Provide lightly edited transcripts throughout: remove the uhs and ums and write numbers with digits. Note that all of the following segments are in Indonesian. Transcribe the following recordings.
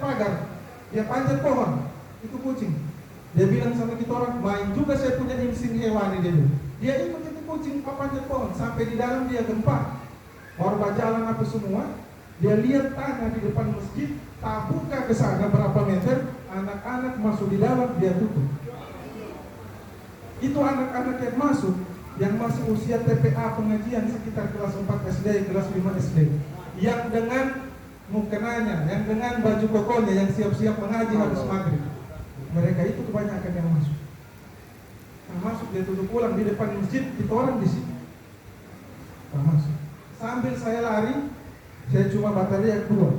pagar, dia panjat pohon, itu kucing. Dia bilang sama kita orang, main juga saya punya insting hewani dia ikut itu kucing panjat pohon, sampai di dalam dia gempa. Orang jalan apa semua, dia lihat tanah di depan masjid, tak buka ke sana berapa meter, anak-anak masuk di dalam, dia tutup. Itu anak-anak yang masih usia TPA pengajian sekitar kelas 4 SD, kelas 5 SD, yang dengan mukenanya, yang dengan baju kokonya, yang siap-siap mengaji habis maghrib. Mereka itu kebanyakan yang masuk. Yang masuk dia duduk pulang di depan masjid, kita orang di sini. Masuk. Sambil saya lari, saya cuma teriak dua.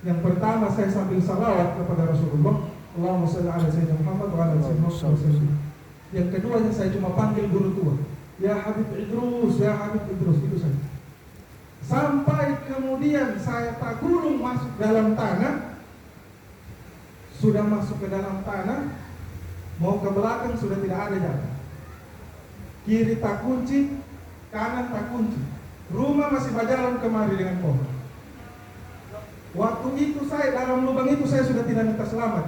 Yang pertama saya sambil salawat kepada Rasulullah, Allahumma shalli ala sayyidina Muhammad wa ala sayyidina Muhammad. Yang kedua saya cuma panggil guru tua, ya Habib Idrus, ya Habib Idrus, itu saja. Sampai kemudian saya tak gulung masuk dalam tanah. Sudah masuk ke dalam tanah, mau ke belakang sudah tidak ada jalan. Kiri tak kunci, kanan tak kunci. Rumah masih berjalan kemari dengan pohon. Waktu itu saya dalam lubang itu saya sudah tidak minta selamat.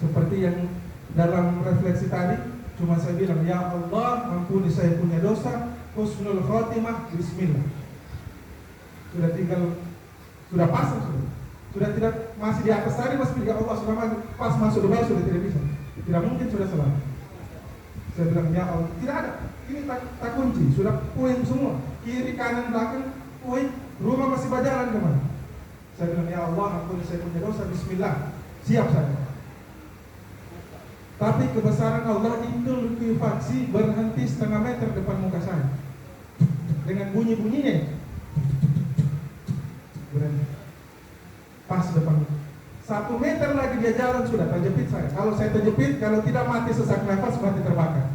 Seperti yang dalam refleksi tadi, cuma saya bilang, ya Allah, ampuni saya punya dosa, husnul khotimah, bismillah. Sudah tinggal, sudah pasang sudah tidak, masih di atas tadi masih ya Allah, sudah pas masuk di bawah sudah tidak bisa, tidak mungkin sudah selamat. Saya bilang, ya Allah, tidak ada, ini tak kunci, sudah puing semua, kiri kanan belakang puing, rumah masih berjalan kemana. Saya bilang, ya Allah, ampuni saya punya dosa, bismillah, siap saya. Tapi kebesaran Allah itu likuifaksi berhenti setengah meter depan muka saya, dengan bunyi-bunyinya berhenti pas depan. 1 meter lagi dia jalan sudah terjepit saya. Kalau saya terjepit, kalau tidak mati sesak nafas, mati terbakar.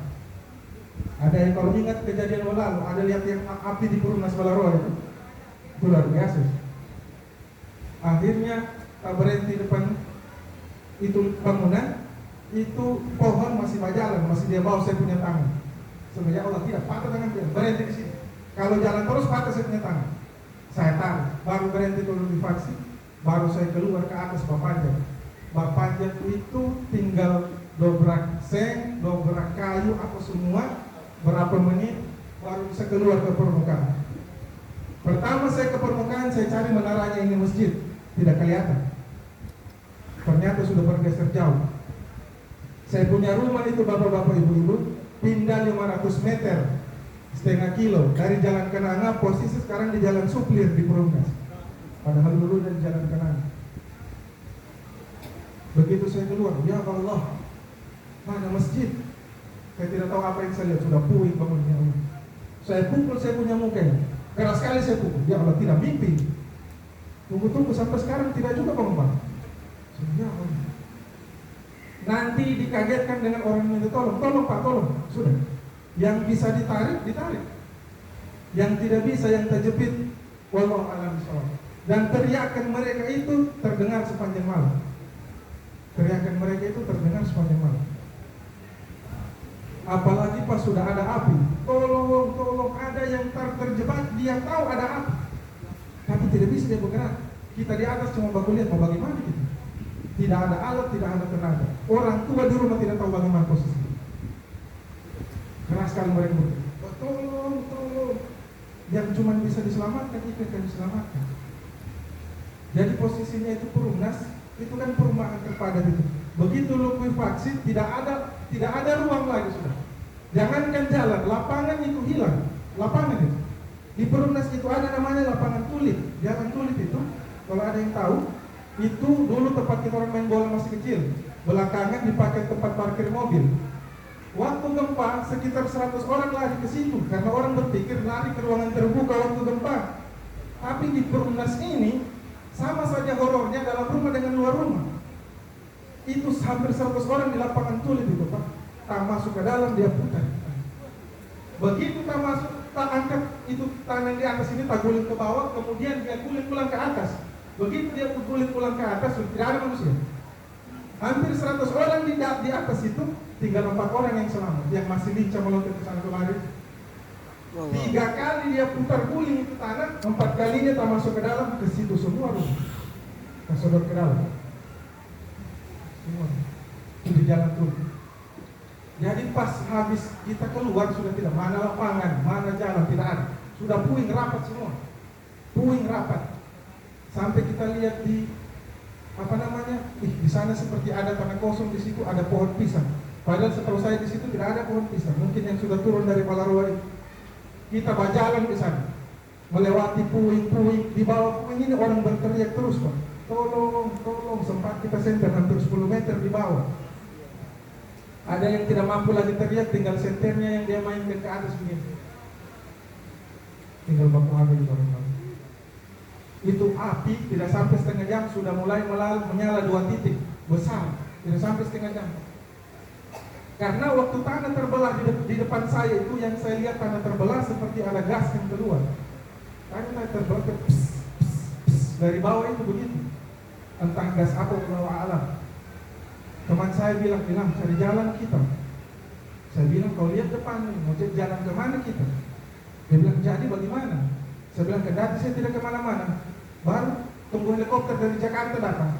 Ada yang kalau ingat kejadian lalu, ada lihat yang api di Perumnas Balaroa itu luar biasa. Akhirnya tak berhenti depan itu bangunan, itu pohon masih berjalan, masih dia bawa saya punya tangan. Sebenarnya Allah tidak patah tangan dia, berhenti di sini. Kalau jalan terus patah saya punya tangan. Saya tarik, baru berhenti dulu di faksi, baru saya keluar ke atas Bapanjat itu tinggal dobrak seng, dobrak kayu, apa semua, berapa menit baru bisa keluar ke permukaan. Pertama saya ke permukaan, saya cari menaranya ini masjid, tidak kelihatan. Ternyata sudah bergeser jauh. Saya punya rumah itu bapak-bapak ibu-ibu, pindah 500 meter, setengah kilo dari jalan Kenanga, posisi sekarang di jalan Suplir di Perumnas. Padahal dulu dari jalan Kenanga. Begitu saya keluar, ya Allah, mana masjid? Saya tidak tahu apa yang saya lihat, sudah puing bangunnya. Saya pukul saya punya muka, keras sekali saya pukul. Ya Allah, tidak mimpi. Tunggu-tunggu sampai sekarang tidak juga bangun. Ya Allah. Nanti dikagetkan dengan orang yang minta tolong Pak, tolong. Sudah. Yang bisa ditarik, ditarik. Yang tidak bisa, yang terjepit, wallahu a'lam bishawab. Dan teriakan mereka itu terdengar sepanjang malam. Teriakan mereka itu terdengar sepanjang malam. Apalagi pas sudah ada api, tolong, ada yang terjebak, dia tahu ada api, tapi tidak bisa dia bergerak. Kita di atas cuma baku lihat, mau bagaimana gitu. Tidak ada alat, tidak ada tenaga. Orang tua di rumah tidak tahu bagaimana posisi. Keras sekali mereka berkata, tolong. Yang cuma bisa diselamatkan itu yang diselamatkan. Jadi posisinya itu Perumnas, itu kan perumahan terpadat itu. Begitu likuifaksi, tidak ada ruang lagi sudah. Jangankan jalan, lapangan itu hilang. Lapangan itu. Di Perumnas itu ada namanya lapangan Tulip. Jalan Tulip itu, kalau ada yang tahu, itu dulu tempat kita orang main bola masih kecil. Belakangan dipakai tempat parkir mobil. Waktu gempa sekitar 100 orang lari ke situ karena orang berpikir lari ke ruangan terbuka waktu gempa. Tapi di Perumnas ini sama saja horornya dalam rumah dengan luar rumah. Itu hampir 100 orang di lapangan Tulip itu, Pak. Tak masuk ke dalam, dia putar. Begitu tak masuk, tak angkat itu tangan di atas ini, tak guling ke bawah, kemudian dia guling pulang ke atas. Begitu dia guling pulang ke atas, sudah tidak ada manusia. Hampir 100 orang di atas itu, tinggal 4 orang yang selamat, yang masih lincah meloncat ke sana kemari. 3 kali dia putar guling itu tanah, 4 kalinya tak masuk ke dalam, ke situ semua rumah. Kesodot ke dalam. Semua itu di jalan turun. Jadi pas habis kita keluar sudah tidak mana lapangan, mana jalan, tidak ada. Sudah puing rapat semua. Puing rapat. Sampai kita lihat di di sana seperti ada tanah kosong, di situ ada pohon pisang. Padahal setahu saya di situ tidak ada pohon pisang. Mungkin yang sudah turun dari Palaroa itu. Kita berjalan ke sana, melewati puing-puing. Di bawah puing ini orang berteriak terus, Pak. Tolong, tolong. Sempat kita senter hampir 10 meter di bawah. Ada yang tidak mampu lagi teriak, tinggal senternya yang dia main ke atas begini. Tinggal baku habis di bawah. Itu api tidak sampai setengah jam sudah mulai menyala 2 titik besar, tidak sampai setengah jam. Karena waktu tanah terbelah di depan saya itu, yang saya lihat tanah terbelah seperti ada gas yang keluar. Tanah terbelah dari bawah itu begitu. Entah gas apa bawah alam. Teman saya bilang cari jalan kita. Saya bilang kau lihat depan ini, mau jalan kemana kita? Dia bilang jadi bagaimana? Saya bilang kendati saya tidak kemana-mana. Baru tunggu helikopter dari Jakarta datang.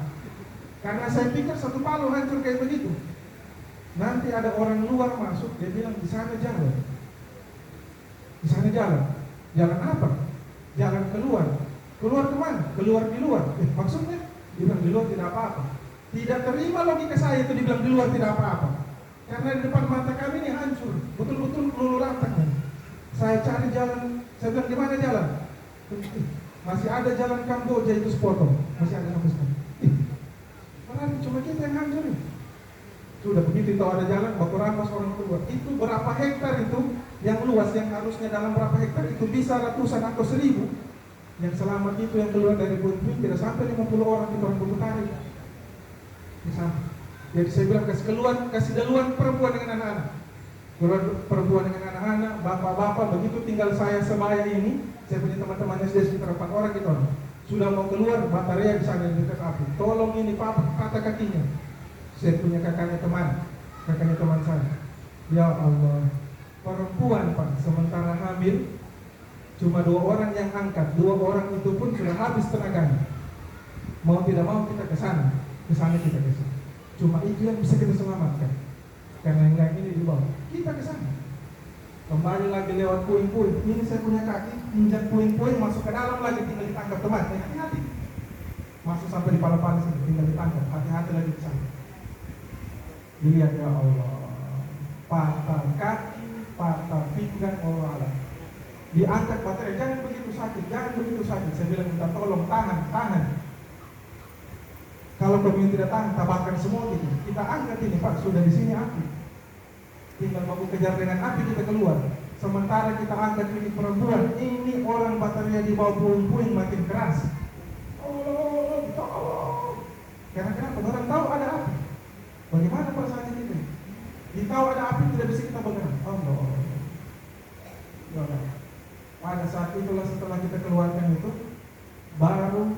Karena saya pikir satu Palu hancur kayak begitu. Nanti ada orang luar masuk, dia bilang di sana jalan. Di sana jalan. Jalan apa? Jalan keluar. Keluar kemana? Keluar di luar. Maksudnya? Dia bilang di luar tidak apa-apa. Tidak terima logika saya itu dibilang di luar tidak apa-apa. Karena di depan mata kami ini hancur. Betul-betul peluru rata. Saya cari jalan. Saya bilang di mana jalan? Masih ada jalan Kamboja itu sepotong. Masih ada sampai sekarang. Orang cuma kita yang hancur. Sudah begitu tahu ada jalan, baku rampas orang keluar. Itu berapa hektar itu yang luas, yang harusnya dalam berapa hektar itu bisa ratusan atau 1000. Yang selamat itu yang keluar dari puing-puing tidak sampai 50 orang di orang Bukutari. Jadi saya bilang kasih duluan perempuan dengan anak-anak. Keluar perempuan dengan anak-anak, bapak-bapak, begitu tinggal saya sebaya ini, saya punya teman-teman SD sekitar 4 orang gitu. Sudah mau keluar, baterai di sana di dekat api. Tolong ini papa patah kakinya. Saya punya kakaknya teman saya. Ya Allah, perempuan Pak, sementara hamil cuma 2 orang yang angkat, 2 orang itu pun sudah habis tenaganya. Mau tidak mau kita ke sana kita ke sana. Cuma itu yang bisa kita selamatkan. Karena yang lain ini di bawah, kita ke sana. Kembali lagi lewat puing-puing. Ini saya punya kaki, injak puing-puing, masuk ke dalam lagi, tinggal ditangkap teman. Hati-hati. Masuk sampai di Palapanis ini, tinggal ditangkap. Hati-hati lagi di sana. Dilihat ya Allah, patah kaki, patah pinggang, Allah. Diangkat baterai, jangan begitu sakit. Saya bilang minta tolong, tahan. Kalau kami tidak tahan, tabakkan semua gitu. Kita angkat ini Pak, sudah di sini api. Tinggal mau kejar dengan api kita keluar. Sementara kita angkat ini perempuan, ini orang baterai di bawah puing-puing makin keras. Tolong. Karena kenapa? Orang tahu ada api. Bagaimana perasaan kita? Ditahu ada api tidak bisa kita bergerak. Allah. Pada saat itulah setelah kita keluarkan itu, baru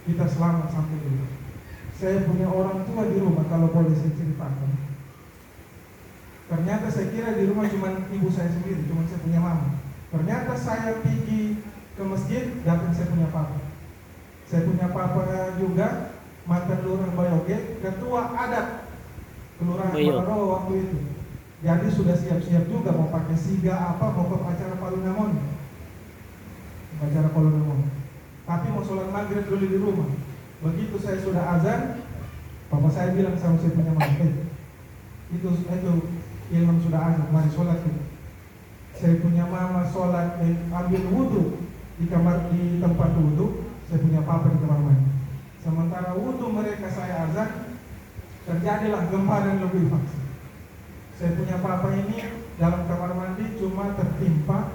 kita selamat sampai dulu. Saya punya orang tua di rumah, kalau boleh saya ceritakan. Ternyata saya kira di rumah cuma ibu saya sendiri, cuma saya punya mama. Ternyata saya pergi ke masjid, datang saya punya papa. Saya punya papa juga, mantan lurah Bayoge, ketua adat kelurahan Palaroa waktu itu. Jadi sudah siap-siap juga mau pakai siga mau ke acara Palunamon. Tapi mau sholat maghrib dulu di rumah. Begitu saya sudah azan, papa saya bilang sama saya punya mama, itu ilham sudah azan, mari sholat itu. Saya punya mama sholat, ambil wudhu di tempat wudhu. Saya punya papa di kamar mandi. Sementara wudhu mereka saya azan, terjadilah gempa dan lebih paksa. Saya punya papa ini dalam kamar mandi cuma tertimpa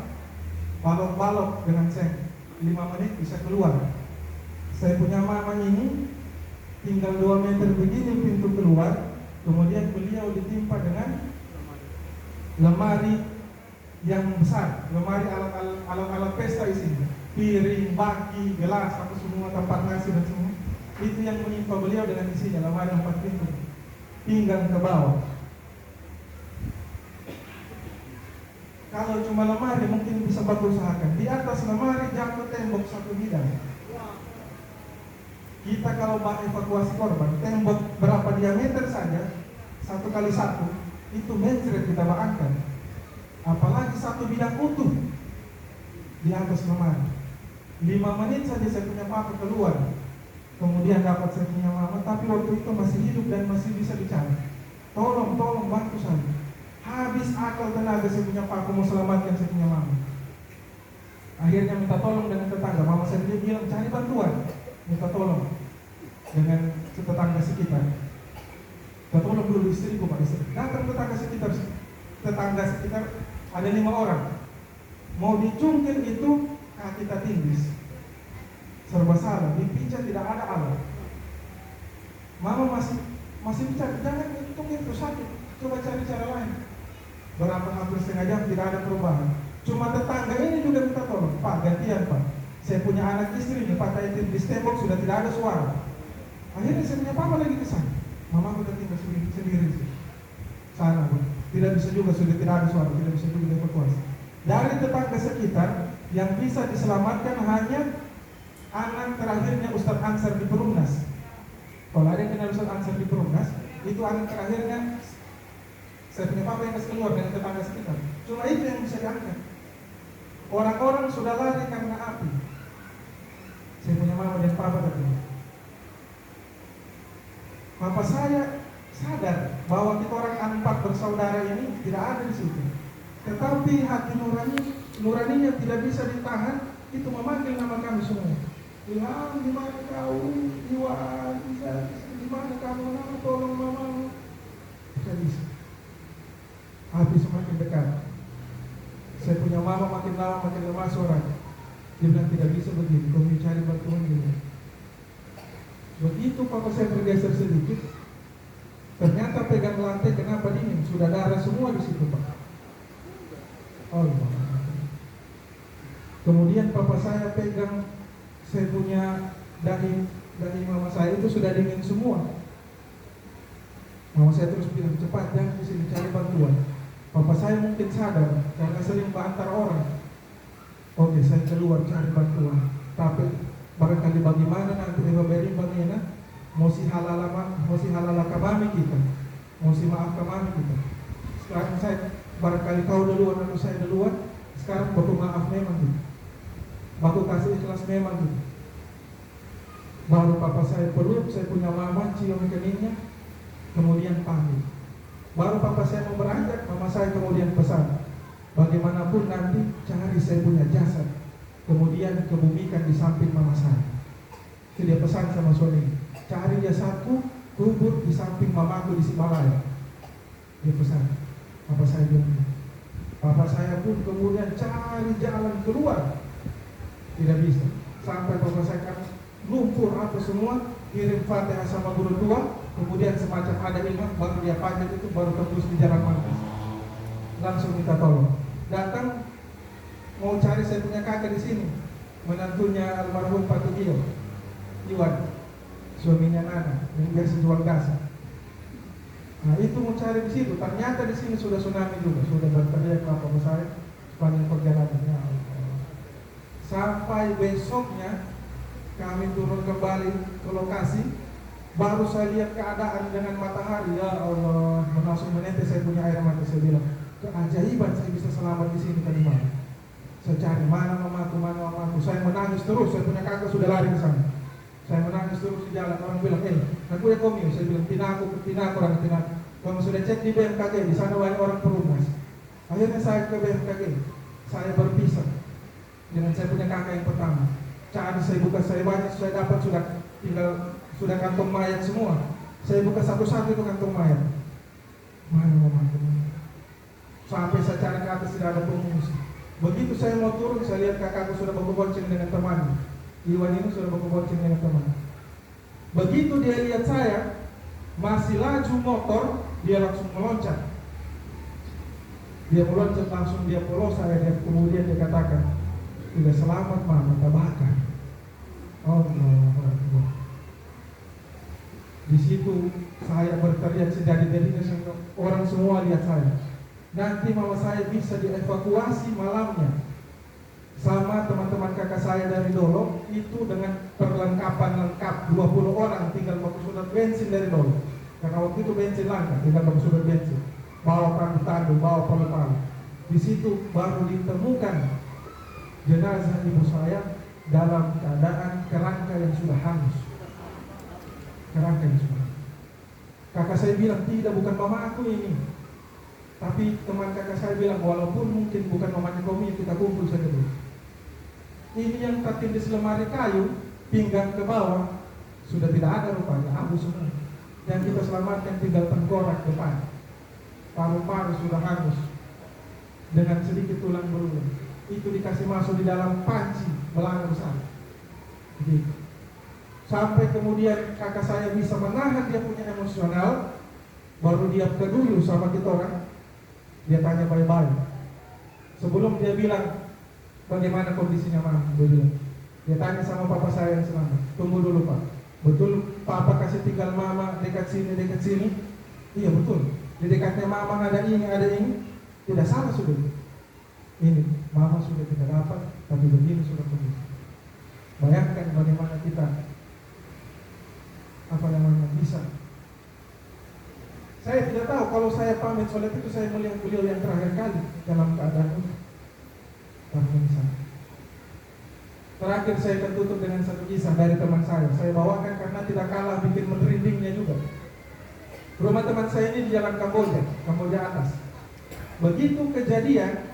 balok-balok dengan seng. 5 menit bisa keluar. Saya punya mama ini tinggal 2 meter begini pintu keluar. Kemudian beliau ditimpa dengan lemari yang besar, lemari alat pesta isinya, piring, baki, gelas, apa semua, tempat nasi dan semua. Itu yang menimpa beliau dengan isinya, lemari 4 pintu, pinggang ke bawah. Kalau cuma lemari mungkin bisa bagus usahakan. Di atas lemari jatuh tembok 1 bidang. Kita kalau mau evakuasi korban, tembok berapa diameter saja, 1x1, itu mencret kita angkat. Apalagi satu bidang utuh di atas lemari. 5 menit saja saya punya papa keluar, kemudian dapat saya punya mama, tapi waktu itu masih hidup dan masih bisa bicara. Tolong bantu saya. Habis akal tenaga saya punya papa mau selamatkan saya punya mama. Akhirnya minta tolong dengan tetangga. Mama saya dia bilang cari bantuan, minta tolong dengan tetangga sekitar. Minta tolong dulu istriku, Pak, istri. Datang tetangga sekitar ada 5 orang. Mau dicungkil itu kaki kita tindis, serba salah, dipijat tidak ada alat. Mama masih bicara, jangan itu sakit, coba cari cara lain. Berapa hampir setengah jam tidak ada perubahan. Cuma tetangga ini juga minta tolong, Pak gantian Pak, saya punya anak istri nih, Pak tadi di tembok sudah tidak ada suara. Akhirnya saya punya papa lagi ke sana. Mama udah tinggal sendiri sana, Pak. Tidak bisa juga, sudah tidak ada suara, tidak bisa juga evakuasi. Dari tetangga sekitar yang bisa diselamatkan hanya anak terakhirnya Ustadz Ansar di Perumnas. Kalau ada yang kenal Ustadz Ansar di Perumnas, itu anak terakhirnya saya punya papa yang keluar dengan tetangga sekitar. Cuma itu yang bisa diangkat. Orang-orang sudah lari karena api. Saya punya mama dan papa katanya. Papa saya sadar bahwa kita orang 4 bersaudara ini tidak ada di situ. Tetapi hati nuraninya tidak bisa ditahan, itu memanggil nama kami semua. Ilham, di mana kau? Iwan, di mana kamu? Nama tolong mamamu. Tidak bisa. Api semakin dekat. Saya punya mama makin lama makin lemah suara. Dia bilang tidak bisa begini, kau cari bantuan dulu. Begitu papa saya bergeser sedikit, ternyata pegang lantai, kenapa dingin? Sudah darah semua di situ, Pak. Oh, kemudian papa saya pegang, saya punya dahi mama saya itu sudah dingin semua. Mama saya terus bilang cepat jangan di sini cari bantuan. Papa saya mungkin sadar karena sering bantar orang. Oke, saya keluar cari bantuan. Tapi barangkali bagaimana nanti beri bagaimana mosi halala kami kita, mosi maaf kami kita. Sekarang saya barangkali kau duluan atau saya duluan. Sekarang baku maaf memang gitu, baku kasih ikhlas memang gitu. Baru papa saya peluk, saya punya mama cium keningnya, kemudian panggil. Baru papa saya mau beranjak, mama saya kemudian pesan, bagaimanapun nanti cari saya punya jasad, kemudian kebumikan di samping mama saya. Itu dia pesan sama suami, cari jasadku, kubur di samping mamaku di Simalaya. Dia pesan. Papa saya bilang, papa saya pun kemudian cari jalan keluar, tidak bisa. Sampai papa saya kan lumpur apa semua, kirim Fatihah sama guru tua, kemudian semacam ada imam, baru dia panjat itu, baru tembus di jalan mantis. Langsung minta tolong. Datang mau cari saya punya kakak di sini, menantunya almarhum Pak Tudio, Iwan, suaminya Nana, yang biasa jual gas. Nah itu mau cari di situ, ternyata di sini sudah tsunami juga, sudah berteriak apa saya sepanjang perjalanannya. Sampai besoknya kami turun kembali ke lokasi, baru saya lihat keadaan dengan matahari. Ya Allah, langsung menetes saya punya air mata. Saya bilang, keajaiban saya bisa selamat di sini tadi malam. Saya cari mana mamaku. Saya menangis terus. Saya punya kakak sudah lari ke sana. Saya menangis terus di jalan. Orang bilang, aku ya komio. Saya bilang, tinaku. Kamu sudah cek di BMKG, di sana banyak orang Perumnas. Akhirnya saya ke BMKG. Saya berpisah dengan saya punya kakak yang pertama. Cari, saya buka, saya banyak, saya dapat sudah kantong mayat semua. Saya buka satu-satu itu kantong mayat. Mana mamaku? Sampai saya cari ke atas tidak ada pengungsi. Begitu saya mau turun, saya lihat kakakku sudah berbonceng dengan teman. Iwan ini sudah berbonceng dengan teman. Begitu dia lihat saya masih laju motor, dia langsung meloncat. Dia meloncat langsung, dia polos saya. Kemudian dia katakan, tidak selamat mama, terbakar. Allah. Di situ saya berteriak sejadi-jadinya, orang semua lihat saya. Nanti mama saya bisa dievakuasi malamnya. sama teman-teman kakak saya dari Dolo itu dengan perlengkapan lengkap 20 orang tinggal baku sudut bensin dari Dolo. Karena waktu itu bensin langka, tinggal baku sudut bensin. Bawa tandu-tandu, bawa palu-palu. Di situ baru ditemukan jenazah ibu saya dalam keadaan kerangka yang sudah hangus. Kerangka yang sudah. Kakak saya bilang tidak, bukan mama aku ini. Tapi teman kakak saya bilang walaupun mungkin bukan mamanya kami, kita kumpul saja dulu. Ini yang tertindih lemari kayu, pinggang ke bawah sudah tidak ada rupanya, abu semua. Yang kita selamatkan tinggal tengkorak depan. Paru-paru sudah hangus dengan sedikit tulang belulang. Itu dikasih masuk di dalam panci belanga besar. Begitu. Sampai kemudian kakak saya bisa menahan dia punya emosional, baru dia kedulu sama kita orang. Dia tanya baik-baik. Sebelum dia bilang bagaimana kondisinya mama, dia bilang. Dia tanya sama papa saya yang selamat. Tunggu dulu pak. Betul papa kasih tinggal mama dekat sini, dekat sini? Iya betul. Di dekatnya mama ada ini, ada ini. Tidak salah sudah. Ini mama sudah tidak dapat, tapi begini sudah kondisi. Bayangkan bagaimana kita apa namanya bisa. Saya tidak tahu kalau saya pamit sholat itu saya melihat beliau yang terakhir kali dalam keadaan ini. Terakhir saya akan tutup dengan satu kisah dari teman saya. Saya bawakan karena tidak kalah bikin merindingnya juga. Rumah teman saya ini di jalan Kamboja atas. Begitu kejadian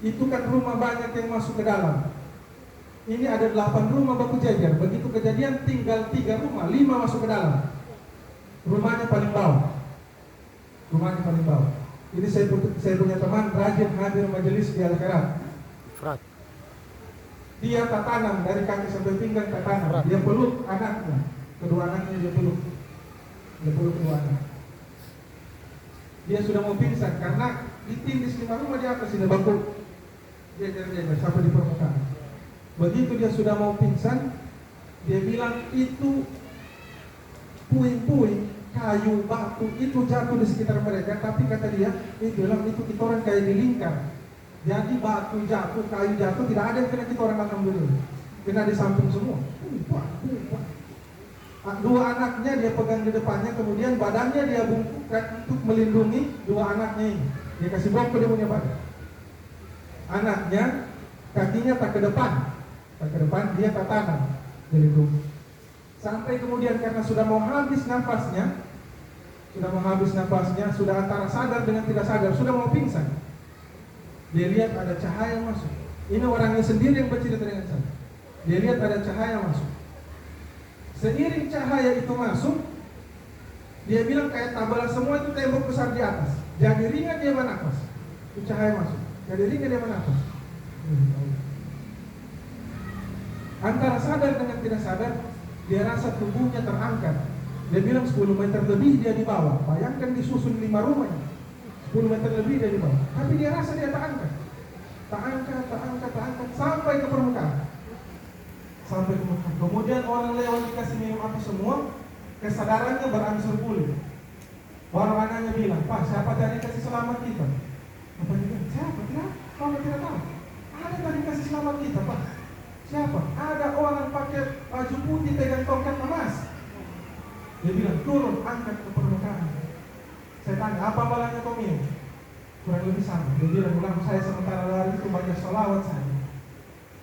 itu kan rumah banyak yang masuk ke dalam. Ini ada 8 rumah baku jajar. Begitu kejadian tinggal 3 rumah, 5 masuk ke dalam. Rumahnya paling bawah. Ini saya punya teman rajin hadir majelis di Al-Khairah. Dia tatanam dari kaki sampai pinggang tatanam. Dia peluk anaknya, kedua anaknya dia peluk kedua anak. Dia sudah mau pingsan karena ditindis 5 rumah di atas ini bangku jajar sampai di permukaan. Begitu dia sudah mau pingsan, dia bilang itu puing-puing kayu batu itu jatuh di sekitar mereka, tapi kata dia bilang itu kita orang kayak dilingkar. Jadi batu jatuh, kayu jatuh, tidak ada yang kena kita orang, alhamdulillah. Kena di samping semua. Dua anaknya dia pegang di depannya, kemudian badannya dia bungkukkan untuk melindungi dua anaknya ini. Dia kasih bongkok dia punya badan. Anaknya kakinya tak ke depan, dia tak tanam, dilindungi. Sampai kemudian karena sudah mau habis nafasnya, sudah antara sadar dengan tidak sadar, sudah mau pingsan. Dia lihat ada cahaya masuk. Ini orangnya sendiri yang bercerita dengan saya. Dia lihat ada cahaya masuk. Seiring cahaya itu masuk, dia bilang kayak tabala semua itu tembok besar di atas. Jadi ringan dia bernafas. Itu cahaya masuk. Jadi ringan dia bernafas. Antara sadar dengan tidak sadar, dia rasa tubuhnya terangkat. Dia bilang 10 meter lebih dia di bawah. Bayangkan disusun 5 rumahnya. 10 meter lebih dia di bawah. Tapi dia rasa dia tak angkat sampai ke permukaan. Kemudian orang lewat dikasih minum api semua, kesadarannya berangsur pulih. Baru anaknya bilang, Pak, siapa tadi kasih selamat kita? Apa dia bilang, siapa? Kenapa? Kamu tidak tahu? Ada tadi kasih selamat kita, Pak. Siapa? Ada orang pakai baju putih pegang tongkat emas. Dia bilang, turun, angkat ke permukaan. Saya tanya, apa balanya kau minum? Kurang lebih sama. Dia bilang, saya sementara lari itu banyak sholawat saya.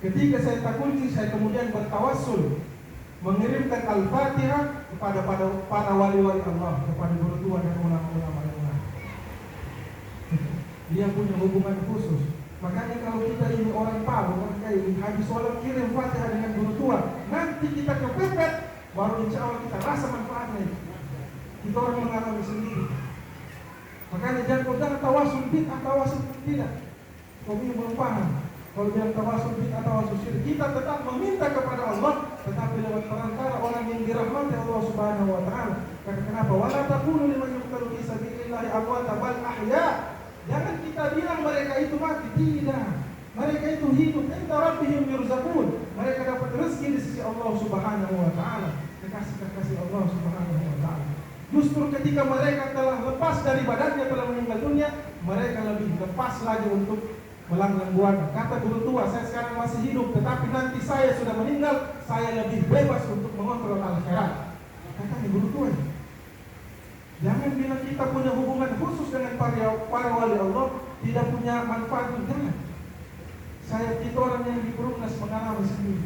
Ketika saya tak kunci, saya kemudian bertawassul, mengirimkan Al-Fatihah kepada para wali-wali Allah, kepada guru tua dan ulama-ulama yang lain. Dia punya hubungan khusus. Makanya kalau kita ini orang Palu, orang kaya, habis sholat kirim Fatihah dengan guru tua, nanti kita kepepet, baru insya Allah kita rasa manfaatnya. Kita orang mengalami sendiri. Makanya jangan tawasul bid'ah, tawasul tidak. Kau ini belum paham. Kalau bilang tawasul bid'ah, tawasul syirik, kita tetap meminta kepada Allah, tetapi lewat perantara orang yang dirahmati Allah Subhanahu wa taala. Karena kenapa? Wala taqulu liman yuqtalu fi sabilillahi amwata bal ahya. Jangan kita bilang mereka itu mati, tidak. Mereka itu hidup, inda rabbihim yurzaqun. Mereka dapat rezeki di sisi Allah Subhanahu wa taala. Kekasih Allah Subhanahu wa taala. Justru ketika mereka telah lepas dari badannya, telah meninggal dunia, mereka lebih lepas lagi untuk melanglang buana. Kata guru tua, saya sekarang masih hidup, tetapi nanti saya sudah meninggal, saya lebih bebas untuk mengontrol akhirat. Kata guru tua. Jangan bilang kita punya hubungan khusus dengan para wali Allah, tidak punya manfaat, jangan. Kita orang yang di Perumnas mengalami sendiri.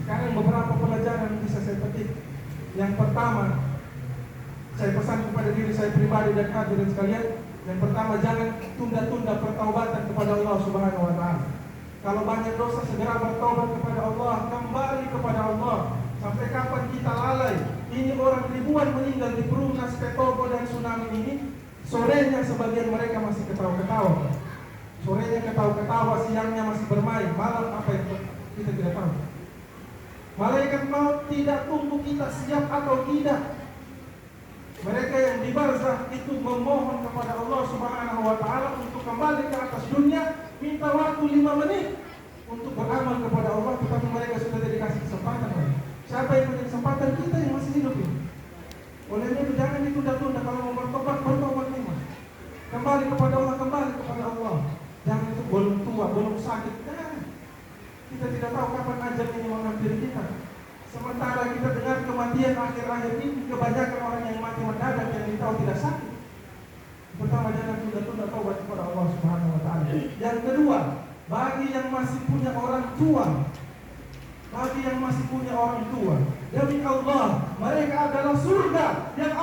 Sekarang beberapa pelajaran yang bisa saya petik. Yang pertama, saya pesan kepada diri saya pribadi dan hadirin sekalian. Yang pertama, jangan tunda-tunda pertaubatan kepada Allah Subhanahu wa Ta'ala. Kalau banyak dosa, segera bertaubat kepada Allah, kembali kepada Allah. Sampai kapan kita lalai? Ini orang ribuan meninggal di Perumnas, Petobo dan tsunami ini. Sorenya sebagian mereka masih ketawa-ketawa. Sorenya ketawa-ketawa, siangnya masih bermain. Malam apa itu? Kita tidak tahu. Malaikat maut tidak tunggu kita siap atau tidak. Mereka yang di barzakh itu memohon kepada Allah Subhanahu wa Ta'ala untuk kembali ke atas dunia, minta waktu 5 menit untuk beramal kepada Allah, tetapi mereka sudah tidak dikasih kesempatan. Siapa yang punya kesempatan? Kita yang masih hidup ini. Oleh itu jangan ditunda-tunda. Kalau mau bertobat, bertobat memang. Kembali kepada Allah, kembali kepada Allah. Jangan itu belum tua, belum sakit. Nah, kita tidak tahu kapan ajal ini menghampiri kita. Sementara kita dengar kematian akhir-akhir ini, kebanyakan orang yang mati mendadak yang tahu tidak sakit. Pertama, jangan tunda-tunda taubat kepada Allah Subhanahu wa Ta'ala. Yang kedua, bagi yang masih punya orang tua, demi Allah, mereka adalah surga yang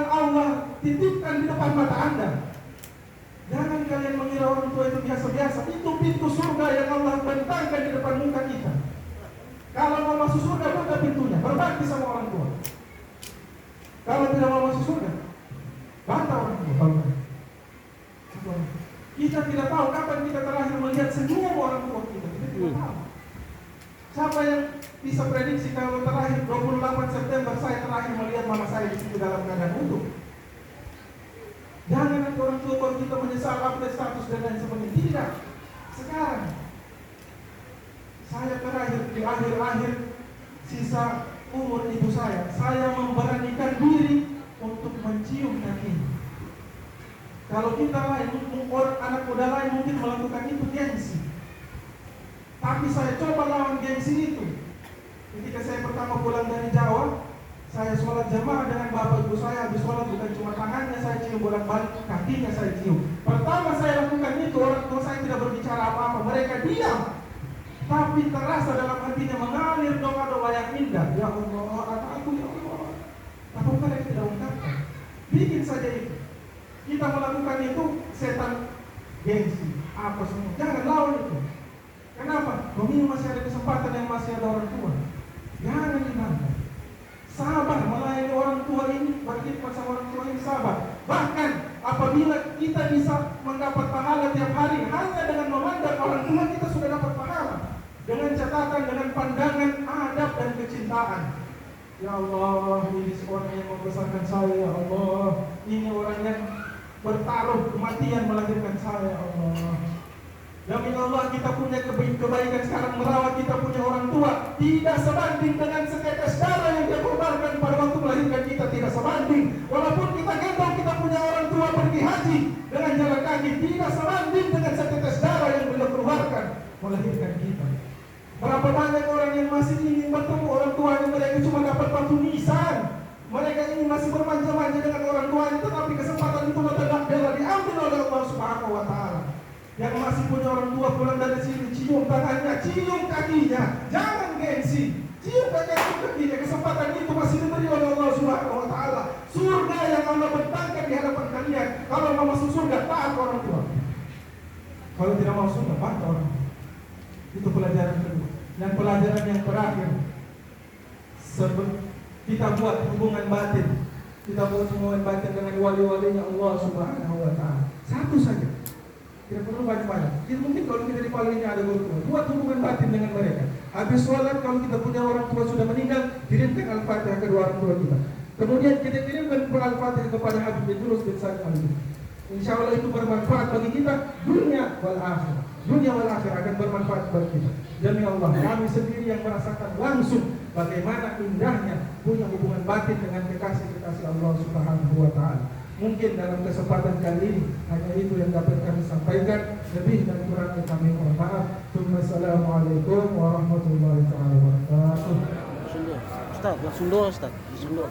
Allah titipkan di depan mata Anda. Jangan kalian mengira orang tua itu biasa-biasa. Itu pintu surga yang Allah bentangkan di depan muka kita. Kalau mau masuk surga, buka pintunya, berbakti sama orang tua. Kalau tidak mau masuk surga, bantah orang tua. Kita tidak tahu kapan kita terakhir melihat semua orang tua kita. Kita tidak tahu. Siapa yang bisa prediksi kalau terakhir 28 September saya terakhir melihat mama saya di situ dalam keadaan utuh? Jangan nanti orang tua baru kita menyesal update status dan lain sebagainya. Tidak. Sekarang saya terakhir di akhir-akhir sisa umur ibu saya memberanikan diri untuk mencium kakinya. Kalau kita lain, orang anak muda lain mungkin melakukan itu gengsi. Tapi saya coba lawan gengsi itu. Ketika saya pertama pulang dari Jawa, saya sholat jamaah dengan bapak ibu saya. Habis sholat bukan cuma tangannya saya cium, bolak-balik kakinya saya cium. Pertama saya lakukan itu, orang tua saya tidak berbicara apa-apa, mereka diam. Tapi terasa dalam hatinya mengalir doa-doa yang indah. Ya Allah, anakku ya Allah. Tapi mereka tidak ungkapkan. Bikin saja itu. Kita melakukan itu, setan gengsi apa semua. Jangan lawan itu. Kenapa? Pemilu masih ada kesempatan yang masih ada orang tua. Jangan dibantah. Sabar melayani orang tua ini, berkhidmat sama orang tua ini, sabar. Bahkan apabila kita bisa mendapat pahala tiap hari hanya dengan memandang orang tua, kita sudah dapat pahala. Dengan catatan, dengan pandangan, adab dan kecintaan. Ya Allah, ini seorang yang membesarkan saya, ya Allah. Ini orang yang bertaruh kematian melahirkan saya, ya Allah. Demi Allah, kita punya kebaikan sekarang merawat kita punya orang tua tidak sebanding dengan setetes darah yang dia korbankan pada waktu melahirkan kita, tidak sebanding. Walaupun kita gendong kita punya orang tua pergi haji dengan jalan kaki, tidak sebanding dengan setetes darah yang beliau keluarkan melahirkan kita. Berapa banyak orang yang masih ingin bertemu orang tuanya, mereka cuma dapat batu nisan. Mereka ini masih bermanja-manja dengan orang tuanya, tetapi kesempatan itu telah diambil oleh Allah Subhanahu wa Ta'ala. Yang masih punya orang tua pulang dari sini, cium tangannya, cium kakinya, jangan gengsi, cium kakinya. Kesempatan itu masih diberi oleh Allah Subhanahu wa Ta'ala. Surga yang Allah bentangkan di hadapan kalian. Kalau mau masuk surga, taat orang tua. Kalau tidak mau surga, bantah orang tua. Itu pelajaran kedua. Dan pelajaran yang terakhir, kita buat hubungan batin. Kita buat hubungan batin dengan wali-walinya Allah Subhanahu wa Ta'ala. Satu saja. Tidak perlu banyak-banyak. Mungkin kalau kita di Palu ini ada guru tua, buat hubungan batin dengan mereka. Habis sholat, kalau kita punya orang tua sudah meninggal, kirimkan Al-Fatihah kedua orang tua kita. Kemudian kita kirimkan Al-Fatihah kepada Habib bin Durus bin Sa'id al-Hudri. Insya Allah itu bermanfaat bagi kita dunia wal akhir. Dunia wal akhir akan bermanfaat bagi kita. Demi Allah, kami sendiri yang merasakan langsung bagaimana indahnya punya hubungan batin dengan kekasih-kekasih Allah Subhanahu wa Ta'ala. Mungkin dalam kesempatan kali ini hanya itu yang dapat kami sampaikan. Lebih dan kurangnya kami mohon maaf. Assalamualaikum warahmatullahi wabarakatuh. Sundul. Ustaz, yang Sundul Ustaz. Sundul.